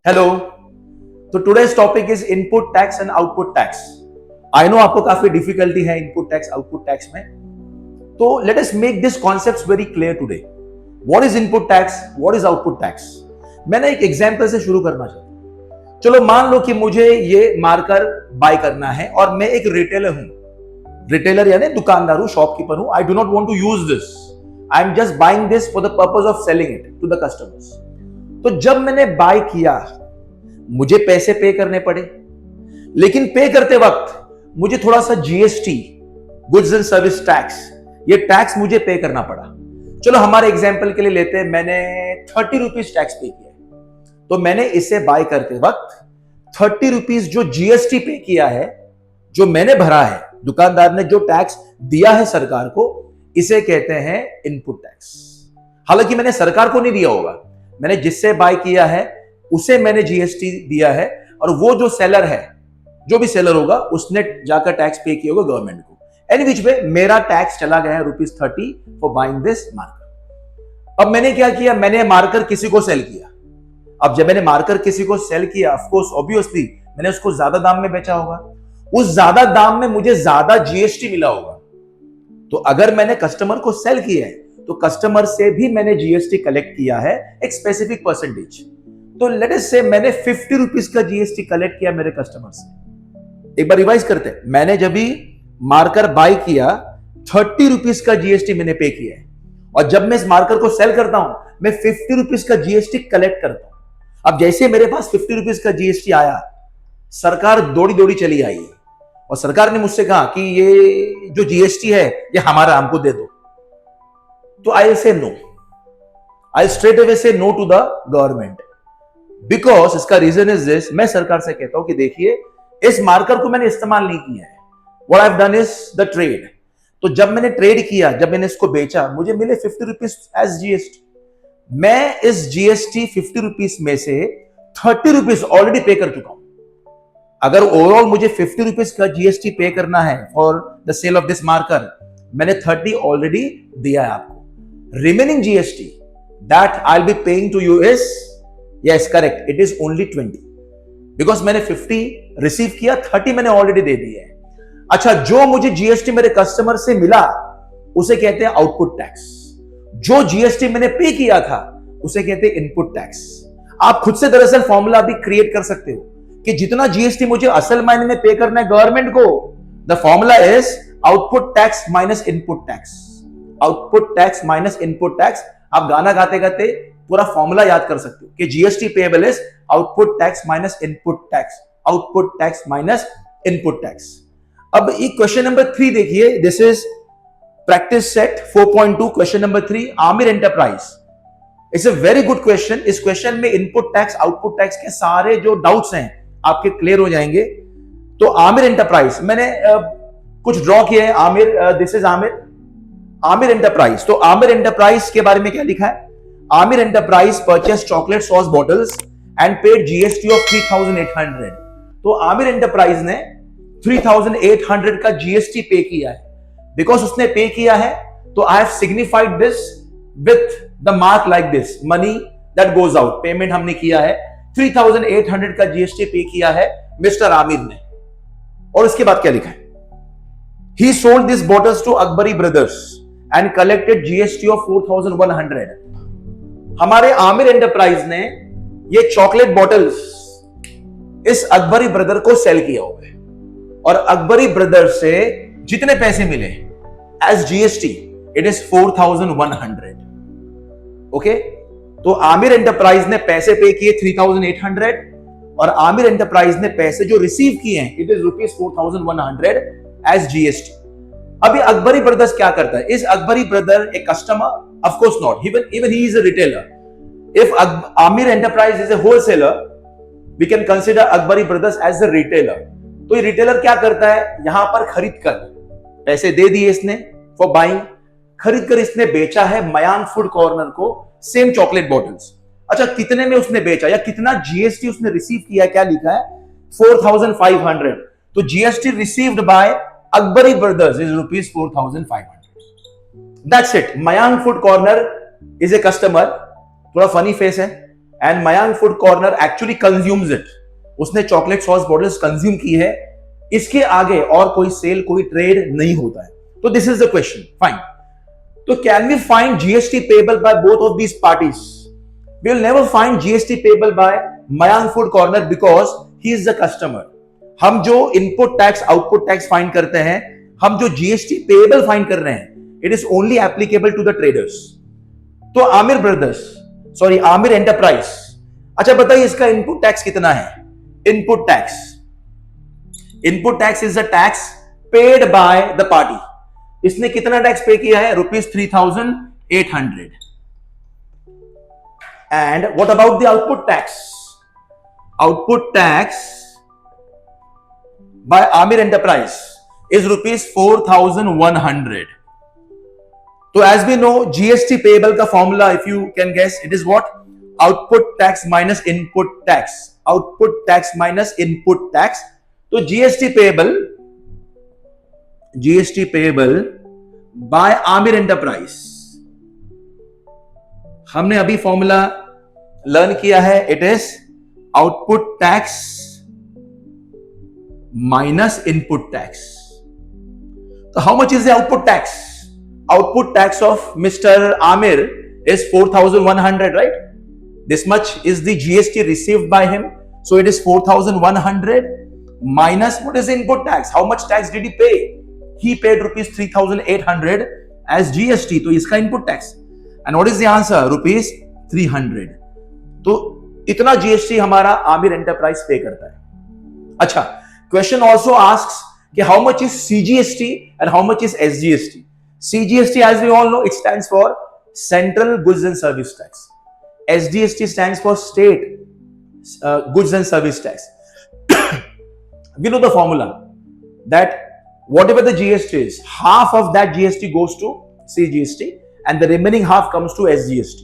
Hello. तो today's topic is input tax and output tax. I know आपको काफी difficulty है इनपुट टैक्स आउटपुट टैक्स में, तो let us make this concepts very clear today. What is input tax, what is output tax. मैंने एक example से शुरू करना चाहता हूं। चलो मान लो कि मुझे ये मार्कर बाय करना है और मैं एक रिटेलर हूं। रिटेलर यानी दुकानदार हूं, शॉपकीपर हूं। I do not want to use this, I am just buying this for the purpose of selling it to the customers. तो जब मैंने बाय किया मुझे पैसे पे करने पड़े, लेकिन पे करते वक्त मुझे थोड़ा सा GST, goods and service tax, ये टैक्स मुझे पे करना पड़ा। चलो हमारे एग्जांपल के लिए लेते हैं, मैंने 30 रुपीज टैक्स पे किया है। तो मैंने इसे बाय करते वक्त 30 रुपीज जो जीएसटी पे किया है, जो मैंने भरा है, दुकानदार ने जो टैक्स दिया है सरकार को, इसे कहते हैं इनपुट टैक्स। हालांकि मैंने सरकार को नहीं दिया होगा, मैंने जिससे बाय किया है उसे मैंने जीएसटी दिया है, और वो जो सेलर है, जो भी सेलर होगा, उसने जाकर टैक्स पे किया होगा गवर्नमेंट को। एनी विच वे मेरा टैक्स चला गया है ₹30 फॉर बाइंग दिस मार्कर। अब मैंने क्या किया, मैंने मार्कर किसी को सेल किया। अब जब मैंने मार्कर किसी को सेल किया, ऑफ कोर्स ऑब्वियसली मैंने उसको ज्यादा दाम में बेचा होगा, उस ज्यादा दाम में मुझे ज्यादा जीएसटी मिला होगा। तो अगर मैंने कस्टमर को सेल किया है तो कस्टमर से भी मैंने जीएसटी कलेक्ट किया है एक स्पेसिफिक परसेंटेज। तो लेट अस से मैंने 50 रुपीज का जीएसटी कलेक्ट किया मेरे कस्टमर से। एक बार रिवाइज करते हैं, मैंने जब भी मार्कर बाय किया 30 रुपीज का जीएसटी मैंने पे किया है, और जब मैं इस मार्कर को सेल करता हूं मैं 50 रुपीज का जीएसटी कलेक्ट करता हूं। अब जैसे मेरे पास 50 रुपीज का जीएसटी आया, सरकार दौड़ी दौड़ी चली आई और सरकार ने मुझसे कहा कि ये जो जीएसटी है ये हमारा, हमको दे दो। तो I say no, I straight away say no to the government, because इसका रीजन इज दिस। मैं सरकार से कहता हूं कि देखिए, इस मार्कर को मैंने इस्तेमाल नहीं किया है, what I have done is the trade. तो जब मैंने ट्रेड किया, जब मैंने इसको बेचा, मुझे मिले 50 रुपीज एज जीएसटी। मैं इस जीएसटी 50 रुपीज में से 30 रुपीज ऑलरेडी पे कर चुका हूं। अगर ओवरऑल मुझे 50 रुपीज का जीएसटी पे करना है for the sale of this marker, मैंने 30 ऑलरेडी दिया है आपको। Remaining GST that I will be paying to you is, yes correct, it is only 20, because मैंने 50 रिसीव किया, 30 मैंने ऑलरेडी दे दिया है। अच्छा, जो मुझे जीएसटी मेरे कस्टमर से मिला उसे कहते हैं आउटपुट टैक्स। जो जीएसटी मैंने पे किया था उसे कहते हैं इनपुट टैक्स। आप खुद से दरअसल फॉर्मूला भी क्रिएट कर सकते हो कि जितना जीएसटी मुझे असल मायने में पे करना है गवर्नमेंट को, the formula is output tax minus input tax. Output tax minus input tax. आप गाना गाते गाते पूरा फॉर्मूला याद कर सकते हो कि GST payable is output tax minus input tax, output tax minus input tax. अब ये क्वेश्चन नंबर 3 देखिए, this is practice set 4.2, question number 3, Aamir enterprise. It's a very good question. इस क्वेश्चन में इनपुट टैक्स आउटपुट टैक्स के सारे जो doubts हैं आपके क्लियर हो जाएंगे। तो आमिर एंटरप्राइज मैंने कुछ ड्रॉ किया है। Aamir, this is Aamir enterprise. तो आमिर एंटरप्राइज के बारे में क्या लिखा है, Aamir enterprise purchase chocolate sauce bottles and paid GST of 3800। तो आमिर एंटरप्राइज ने 3800 का जीएसटी पे किया है। बिकॉज उसने पे किया है तो I have signified this with the mark like this, money that goes out, payment हमने किया है। 3800 का जीएसटी पे किया है मिस्टर आमिर ने। और उसके बाद क्या लिखा है, he sold these bottles to Akbari brothers and collected GST of 4100। हमारे आमिर एंटरप्राइज ने ये चॉकलेट बॉटल्स इस अकबरी ब्रदर को सेल किया हुआ है, और अकबरी ब्रदर से जितने पैसे मिले as GST it is 4100। Okay, तो आमिर एंटरप्राइज ने पैसे पे किए 3800, और आमिर एंटरप्राइज ने पैसे जो रिसीव किए हैं इट इज ₹4100 एज जीएसटी। अभी अकबरी ब्रदर्स क्या करता है, is Akbari brother a customer? Of course not, even he is a retailer. If Aamir enterprise is a wholesaler, we can consider Akbari brothers as a retailer. तो ये रिटेलर क्या करता है, यहां पर खरीद कर पैसे दे दिए इसने फॉर बाइंग, खरीद कर इसने बेचा है मयांक फूड कॉर्नर को सेम चॉकलेट बॉटल्स। अच्छा, कितने में उसने बेचा या कितना जीएसटी उसने रिसीव किया, क्या लिखा है, 4500। तो GST received by Akbari brothers is ₹4500। That's it. Mayank food corner is a customer, थोड़ा फनी फेस है, and Mayank Food Corner actually consumes it. उसने चॉकलेट सॉस बॉटल्स कंज्यूम की है, इसके आगे और कोई सेल, कोई ट्रेड नहीं होता है. तो this is the question. Fine. तो can we find GST payable by both of these parties? We will never find GST payable by Mayank food corner because he is the customer. हम जो input tax output tax find करते हैं, हम जो GST payable find कर रहे हैं, it is only applicable to the traders. तो Aamir brothers, sorry Aamir enterprise, अच्छा बताइए इसका इनपुट टैक्स कितना है? Input tax, input tax is the tax paid by the party. इसने कितना टैक्स पे किया है? ₹3,800. And what about the output tax? Output tax by Amir Enterprise is ₹4,100. So as we know, GST payable का formula, if you can guess, it is what? Output tax minus input tax. Output tax minus input tax. तो GST payable by Amir Enterprise. हमने अभी formula learn किया है. It is output tax minus input tax. So how much is the output tax? Output tax of Mr. Amir is 4,100, right? This much is the GST received by him. So it is 4,100 minus what is the input tax? How much tax did he pay? He paid ₹3,800 as GST. तो इसका input tax. And what is the answer? ₹300. तो इतना GST हमारा Aamir enterprise पे करता है. अच्छा, question also asks how much is CGST and how much is SGST. CGST, as we all know, it stands for Central Goods and Service Tax. SGST stands for State Goods and Service Tax. We know the formula that whatever the GST is, half of that GST goes to CGST and the remaining half comes to SGST.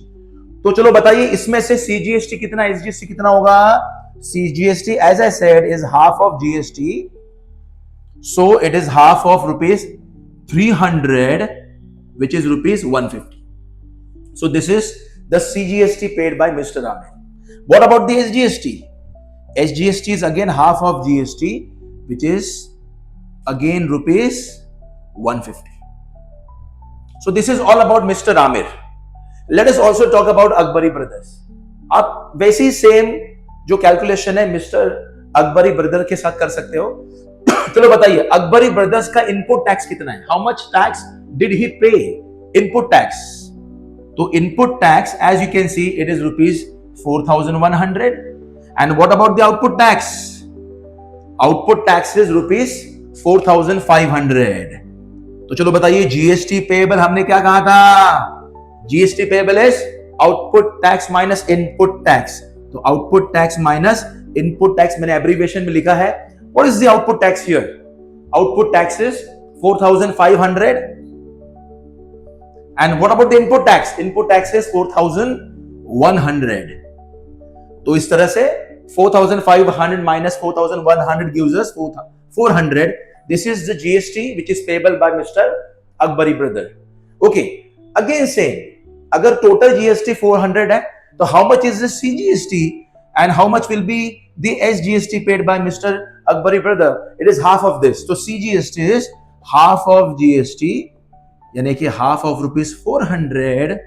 तो चलो बताइए इसमें से CGST कितना, SGST कितना होगा? CGST, as I said, is half of GST, so it is half of ₹300, which is ₹150. So this is the CGST paid by Mr. Amir. What about the SGST? SGST is again half of GST, which is again ₹150. So this is all about Mr. Amir. Let us also talk about Akbari Brothers. आप वैसे ही same जो calculation है mister Akbari brother के साथ कर सकते हो. चलो बताइए अकबरी ब्रदर्स का इनपुट टैक्स कितना है? How much tax did he pay? Input tax. तो input tax as you can see it is ₹4,100. And what about the output tax? Output tax is ₹4,500. तो चलो बताइए जीएसटी पेबल हमने क्या कहा था? GST payable is output tax minus input tax. तो output tax minus input tax मैंने abbreviation में लिखा है. What is the output tax here? Output tax is 4,500. And what about the input tax? Input tax is 4,100. तो इस तरह से 4,500 minus 4,100 gives us 400. This is the GST which is payable by Mr. Akbari brother. Okay, again saying अगर total GST 400 है, तो how much is the CGST and how much will be the SGST paid by Mr. Akbari brother? It is half of this. So CGST is half of GST, यानी कि half of ₹400,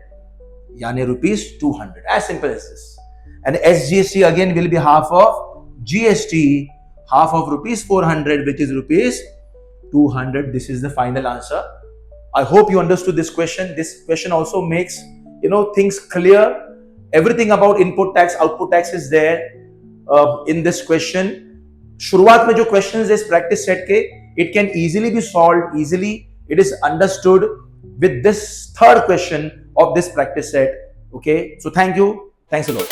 यानी ₹200. As simple as this. And SGST again will be half of GST, half of ₹400, which is ₹200. This is the final answer. I hope you understood this question. This question also makes things clear. Everything about input tax, output tax is there in this question. शुरुआत में जो questions is practice set के, it can easily be solved, easily it is understood with this third question of this practice set. Okay, so thank you. Thanks a lot.